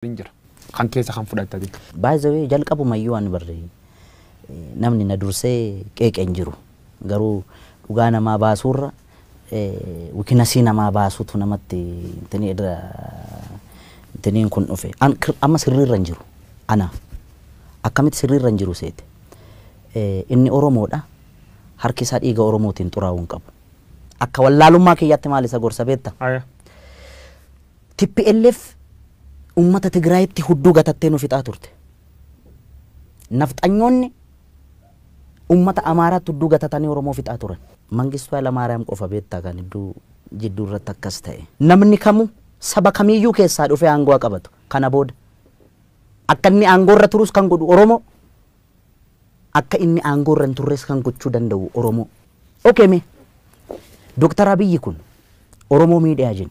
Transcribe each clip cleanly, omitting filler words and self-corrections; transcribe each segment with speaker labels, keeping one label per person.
Speaker 1: Injira kan keessa kan fudhattati.
Speaker 2: Baay'ee jalqabu mayyuu waan barree namni na dursee qeeqeen jiru garuu dhugaa namaa baasurra wikinasii namaa baasutu namatti tiniin kun dhufe amma sirriirra hin jiru ana akkamitti sirriirra hin jiru seete inni Oromoodha harki isaa dhiiga Oromootiin xuraa'uu hin qabu akka wallaalummaa kiyyaatti maal isa gorsa beekta TPLF ummata Tigraayitti hudduu gatattee nu fixaa turte. Nafxanyoonni ummata Amaaraatti hudduu gatatanii Oromoo fixaa turan. Mangistuu Hayilamaariyaam qofa beektaa kan jidduu irratti akkas ta'e. Namni kamuu saba kamiyyuu keessaa dhufee aangoo qabatu. Kana booda akka inni aangoo irra turus kan godhu Oromoo akka inni aangoo irra hin turres kan gochuu danda'u Oromoo. Okay mee Dr. Abiyyi kun Oromoo miidhaa jenna.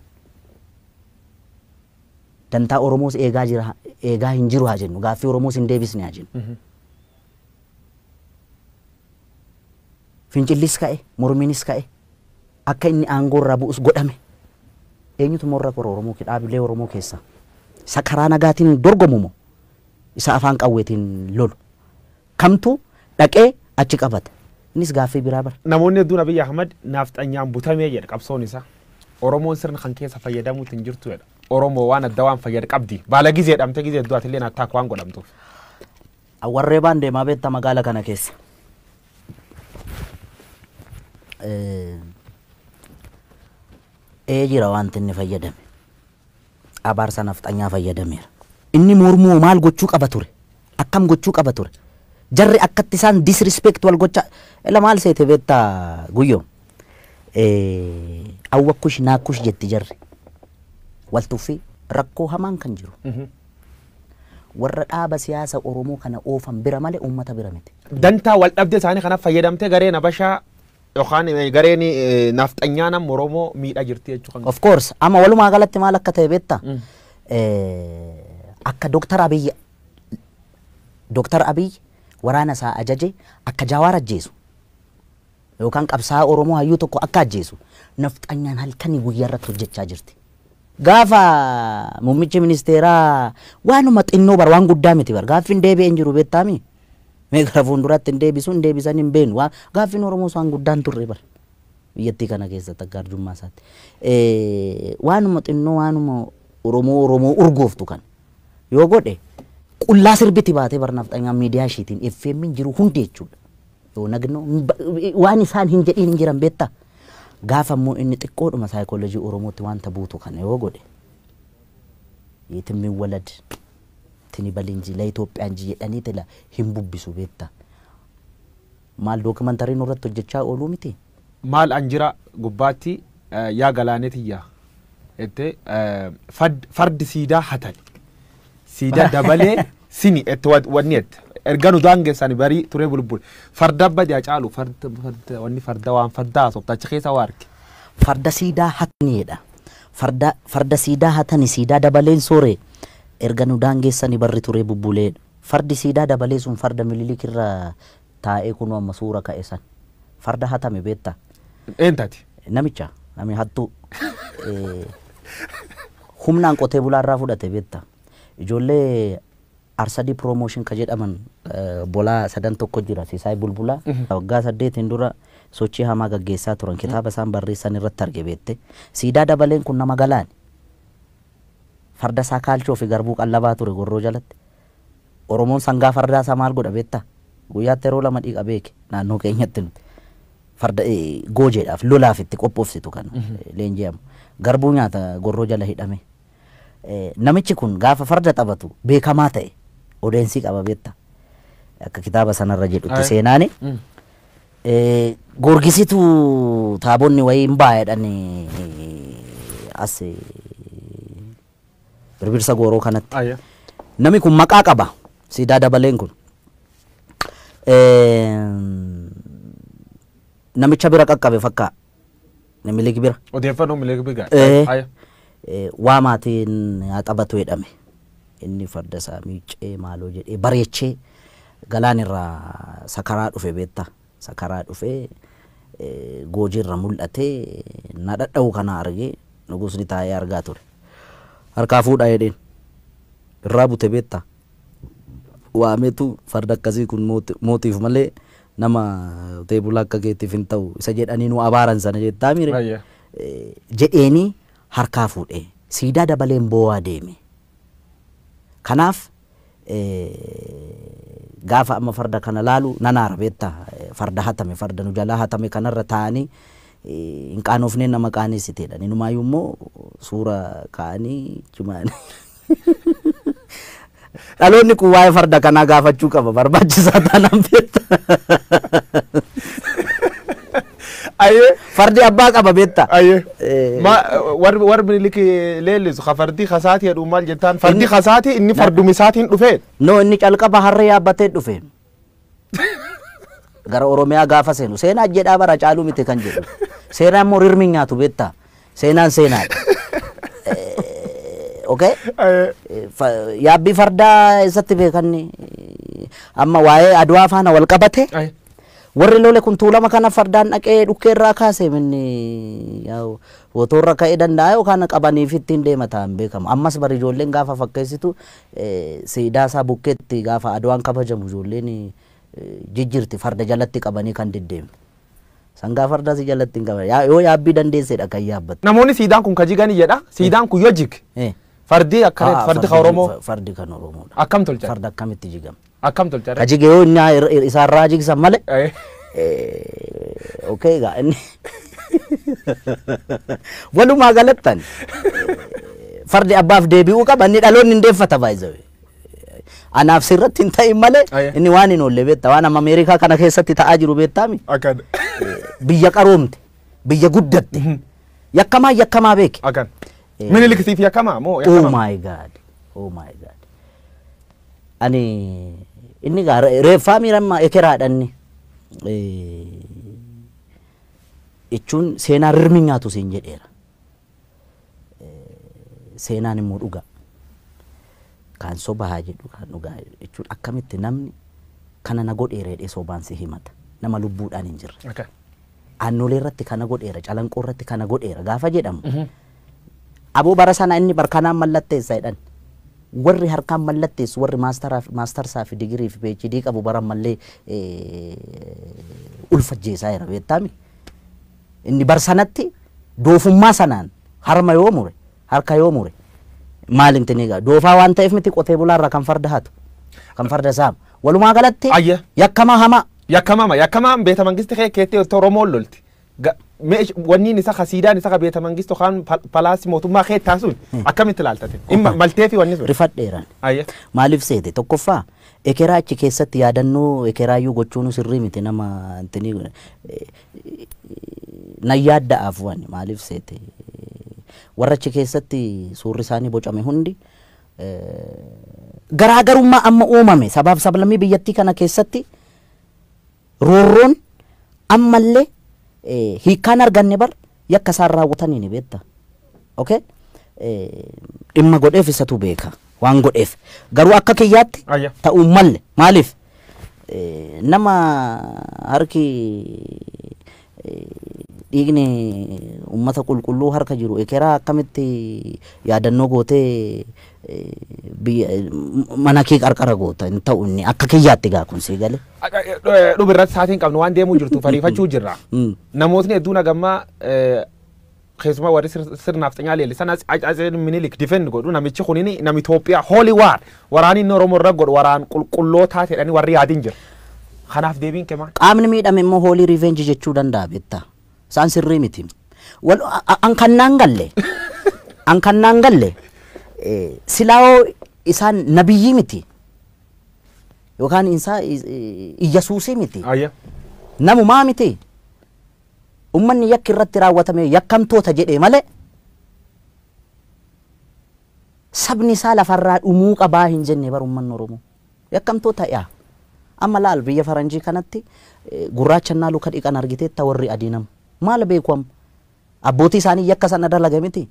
Speaker 2: Dantaa Oromoos eegaa hin jiru haa jennu gaaffii Oromoos hin deebisne haa jennu. Fincillis ka'e mormiinis ka'e akka inni aangoo irraa bu'us godhame eenyutu morra kora Oromoo dhaabilee Oromoo keessa isa karaa nagaatiin dorgomumo isa afaan qawweetiin lolu kamtu dhaqee achi qabata innis gaaffii biraa bara.
Speaker 1: Namoonni hedduun Abiyyi Ahmad nafxanyaan butamee jedha qabsoon isaa Oromoon sirna kan keessa fayyadamuutti hin jirtu jedha. Oromoo waan adda waan fayyad qabdi baala gizee dhamte gizee du'aati illee nattaak waan godhamtuuf.
Speaker 2: Warree baan deemaa beekta magaala kana keessa. Jira wanti inni fayyadame. Abaarsa nafxanyaa fayyadameera. Inni mormuu maal gochuu qaba ture? Akkam gochuu qaba ture? Jarri akkatti isaan disrespect wal gocha ila maal seete beekta guyyoo. Awwakkush naakkush jetti jarri. Waltuufi rakkoo hamaan kan jiru. Warra dhaaba siyaasa Oromoo kana oofan bira malee uummata bira miti.
Speaker 1: Dantaa wal dhabde isaanii kanaaf fayyadamtee gareen Habashaa yookaan gareen nafxanyaa Oromoo miidhaa jirti jechuudha.
Speaker 2: Of course amma walumaa galatti maal akka ta'e beekta akka Dr. Abiy waraana isaa ajaje akka Jawaar ajjeesu yookaan qabsaa Oromoo hayyuu tokko akka ajjeesu nafxanyaan halkanii guyyaa irratti hojjechaa jirti. Gaafa muummichi ministeeraa waanuma xinnoo bar waan guddaa miti bar gaaffiin deebi'een jiru beektaami mee gara fuulduratti hin deebisan hin beenu gaaffiin Oromoo waan guddaan turre bar biyyattii kana keessatti akka arjummaa isaatti waanuma xinnoo waanuma Oromoo urgooftu kan yoo godhe qullaa sirbiti baatee bar nafxanyaan miidiyaa ishiitiin effeemmin jiru hundi jechuudha yoo nagnoo waan isaan hin jedhiin hin jiran beektaa. Gaafa immoo inni xiqqoodhuma saayikooloojii Oromootti wanta buutu kana yoo godhe yetimmin walad tini balinji la Itoophiyaan jedhanii tila hin bubbisu beekta. Maal dookumantariin irratti hojjechaa ooluu miti.
Speaker 1: Maal anjira gubbaatti yaa galaaneetiyyaa ette fardi siidaa hatan siidaa dabalee sini ette wanni ette. Erganu daangeessani barii turee bulbul farda badii caalu wanni farda waan fardaa sobtacha keessa waarke.
Speaker 2: Farda siidaa hataniidha. Farda siidaa hatani siidaa dabaleen sooree erganu daangeessani barri turee bubbulee fardi siidaa dabalee sun farda mililik irra taa'ee kunu amma suura ka'e san farda hatame beekta.
Speaker 1: Eentati.
Speaker 2: Namicha nami hattuu humnaan qotee bulaa irraa fudhate beekta. Ijoollee Arsadi promotion ka jedhaman bolaa sadan tokko jira Sisaay Bulbulaa waggaa 8 dura sochii hamaa gaggeessaa turan kitaaba isaan barreessan irratti arge beekte siidaa dabaleen kun nama galaan farda isaa kaalchoo fi garbuu qallabaa ture gorroo jalatti Oromoon sangaa fardaa isaa maal godha beekta guyyaatti yeroo lama dhiiqa beeke naannoo keenyatti farda goojeedhaaf lolaaf itti qophoofsitu kan leenji'amu garbuu nyaata gorroo jala hidhame namichi kun gaafa farda taphatu beekamaa ta'e odeensi qaba beekta akka kitaaba sanarra jedhutti seenaani gorgisitu taabonni wayii hin baay'edhani as birbirsa gooroo kanatti nami kun maqaa qaba siidaa dabaleen kun namicha bira qaqqabe fakkaa Milik bira
Speaker 1: odeeffannoo Milik bira
Speaker 2: waa maatiin haa taphatu jedhame inni farda isaa miicee maaloo jedhee bareechee galaan irraa sakaraa dhufe beekta sakaraa dhufe goojirra mul'atee na dhadha'u kana argee nugusni taa'ee argaa ture harkaa fuudhaa jedheen irraa bute beektaa. Waameetu farda akkasii kun mootiif malee nama qotee bulaa akka keetiif hin ta'u isa jedhanii nu abaaran sana jettaa mire. Jedheeni harkaa fuudhee siidaa dabaleen boo'aa deeme. Kanaaf gaafa amma farda kana laalu nan aara beektaa farda hatame farda nu jalaa hatame kanarra taa'anii hin qaanofneen nama qaaneessiteedha. Inumaayyuu immoo suura kaa'anii cimaanii. Dhaloonni kun waa'ee farda kanaa gaafachuu qaba barbaachisaa taanaan beektaa. Fardi abbaa qaba beektaa.
Speaker 1: Warri Minilik leellisu fardi kasaati jedhu maal jettaan fardi kasaati inni fardumisaatiin dhufee.
Speaker 2: No inni calqaba harree yaabbatee dhufe. Gara Oromiyaa gaafa seenu seenaa jedhaa bara caaluu miti kan jedhu. Seenaan immoo rirmi nyaatu beektaa. Seenaan seenaadha. Okay? Yaabbii fardaa isatti beekanni amma waa'ee Adwaa faana wal qabate. Warri lole kun tuulama kana fardaan dhaqee dhukkee irraa kaasee minni wotoorra ka'ee danda'a yookaan qabaniif ittiin deema ta'an beekamu. Ammas bari ijoolleen gaafa fakkeessitu siidaa isaa bukkeetti gaafa Adwaan kabajamu ijoolleen jijjirti farda jalatti qabanii kan deddeemu. Sangaa farda si jalatti hin qaban. Yoo yaabbii dandeessedha kan yaabbatu.
Speaker 1: Namoonni siidaan kun kajiganii jedha. Siidaan kun yoo jig. Fardi akkamitti fardi kan Oromoo.
Speaker 2: Fardi kan Oromoodha.
Speaker 1: Akkam tolcha.
Speaker 2: Farda akkamitti jigama.
Speaker 1: Akkam tolcha.
Speaker 2: Kajige yoo inni isaarraa jigsan malee. Okay gaa inni. Walumaa galattan fardi abbaaf deebi'uu qaba inni dhaloonni hin deeffata baay'ee. Anaaf sirratti hin ta'in malee inni waan hin oolle beektaa waan amma Ameerikaa kana keessatti ta'aa jiru beektaami. Biyya qaroomte biyya guddatte yakkamaa beeki.
Speaker 1: Minilik siif yakkamaa moo
Speaker 2: yakkamaa? Oh my God. Oh my God. Ani inni gaa reeffaa miirammaa ekeraadhanni. Jechuun seenaa rirmi nyaatu siin jedheera. Seenaan immoo dhugaa. Kan sobaa jedhu kan dhugaa jechuun akkamitti namni kana na godheera jedhee sobaan si himata. Nama lubbuudhaan hin jirre. Aannolee irratti kana godheera, calanqoo irratti kana godheera gaafa jedhamu. Aboo bara sana inni barkanaan mallatteessa jedhan. Warri harkaan mallatteessu warri maastarsaa fi digirii fi PhD qabu bara mallee ulfajjeesaa jira beektaami. Inni bar sanatti doofummaa sanaan harma yoo mure harka yoo mure maalin tiniga doofaa waan ta'eef miti qotee bulaarraa kan farda hatu kan farda saamu walumaa galatti
Speaker 1: yakkamaan beeta mangisti keettee Oromoon lolti. Wanni isa kasiidaan isa beeta mangistu kan palaasi mootummaa keettaa sun akkamitti ilaaltate? Maltee fi wanni sun.
Speaker 2: Rifadheeraan. Maaliif seete tokkoffaa ekeraa achi keessatti yaadannoo ekeraayyuu gochuun sirrii miti nama nan yaadda'aaf wanni maaliif seete warra achi keessatti suurri isaanii bocame hundi garaagarummaa amma uumame sabaaf sablammii biyyattii kana keessatti roorroon ammallee hiikkaan arganne bar yakka isaan raawwatanii ni beekta. Okay? Dhimma godheef isatu beeka waan godheef garuu akka kiyyaatti ta'uu malle maaliif nama harki dhiigni ummata qulqulluu harka jiru ekeraa akkamitti yaadannoo gootee mana kee qarqara goota hin ta'u inni akka kiyyaatti gaa kun sii gale.
Speaker 1: Dhubirratti saatiin qabnu waan deemuu jirtu fariifachuu jirra. Namootni hedduun hagammaa keessumaa warri sirnaaf xinyaa leellisan Atsee Minilik difeend godhu namichi kunini nama Itoophiyaa hooli waar waraanni inni Oromoo irra godhu waraan qulqullootaa jedhanii warri yaadiin jira. Kanaaf deebiin kee maal?
Speaker 2: Qaamni miidhame immoo hoolii revenge jechuu danda'a beektaa. Isaan sirrii miti. An kannaan galle silaawoo isaan nabiyyii miti yookaan isaa Iyyesuusii miti. Namumaa miti. Ummanni yakki irratti raawwatame yakkamtoota jedhee malee sabni isaa lafarraa dhumuu qabaa hin jenne bar ummanni Oromoo yakkamtoota yaa amma laal biyya faranjii kanatti gurraachannaa luka dhiqan argiteetta warri adiinam maal beekum abbootii isaanii yakka sana dalaga miti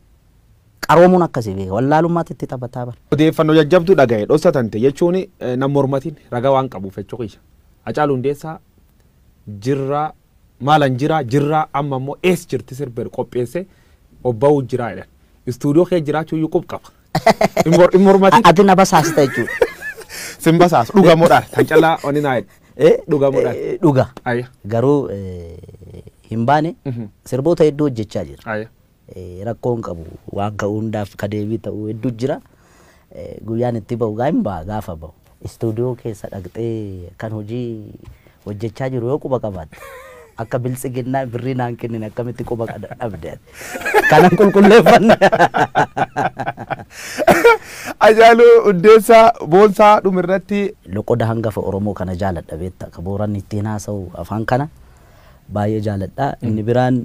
Speaker 2: qaroomuun akkasii beeka wallaalummaatti itti taphataa bar.
Speaker 1: Odeeffannoo jajjabduu dhagaye dhoksatante jechuun nam mormatiin ragaa waan qabuuf jechuu qiyya. Hacaaluu Hundeessaa jirraa maalan jirraa amma immoo ees jirti sirbeer qopheesse obba'uu jiraa jedhan. Istuudiyoo kee jiraachuu iyyuu qub qaba. Mormati.
Speaker 2: Ati na basaasta jechuudha.
Speaker 1: Simbasaas dhugamuudhaan tan callaa onni naa dhugamuudhaan.
Speaker 2: Dhuga.
Speaker 1: Ayya.
Speaker 2: Garuu hin baane sirboota hedduu hojjechaa jira.
Speaker 1: Ayya.
Speaker 2: Rakkoon qabu waan ka'uu hundaaf ka deebii ta'uu hedduu jira. Guyyaan itti bahu hin ba'a gaafa bahu. Istuudiyoo keessa dhaqxee kan hojii hojjechaa jiru yoo quba qabaatte akka biltsiginnaa birrii naan kennine akkamitti quba dhabde kanan qulqulleeffanne.
Speaker 1: Ajaaluu Hundeessaa Boonsaa dhumirratti
Speaker 2: Loqoda hangafa Oromoo kana jaaladha beekta ka booran ittiin haasa'u afaan kana baay'ee jaaladha. Inni biraan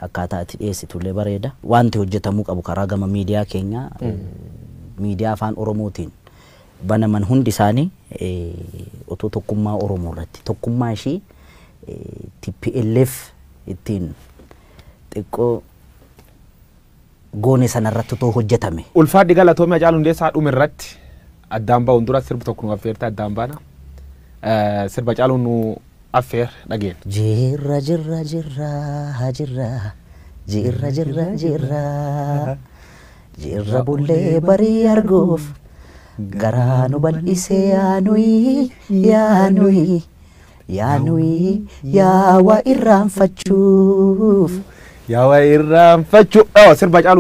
Speaker 2: akkaataa itti dhiyeessitullee bareeda. Wanti hojjetamuu qabu karaa gama miidiyaa keenya miidiyaa afaan Oromootiin banaman hundi isaanii otoo tokkummaa Oromoo irratti tokkummaa ishii TPLF ittiin xiqqoo goone sanarratti otoo hojjetame.
Speaker 1: Ulfaadhi galatoomii Ajaaluu Hundeessaa dhumirratti addaan bahuun dura sirba tokko nu affeerte addaan baana. Sirba Ajaaluun nu affeer dhageen.
Speaker 2: Jirra jirra jirra jirra jirra jirra jirra jirra bullee barii arguuf garaa nu bal'isee yaanuyi yaanuyi yaanuyi yaawa irraanfachuuf.
Speaker 1: Yaawa irraanfachuuf. Sirba Ajaaluu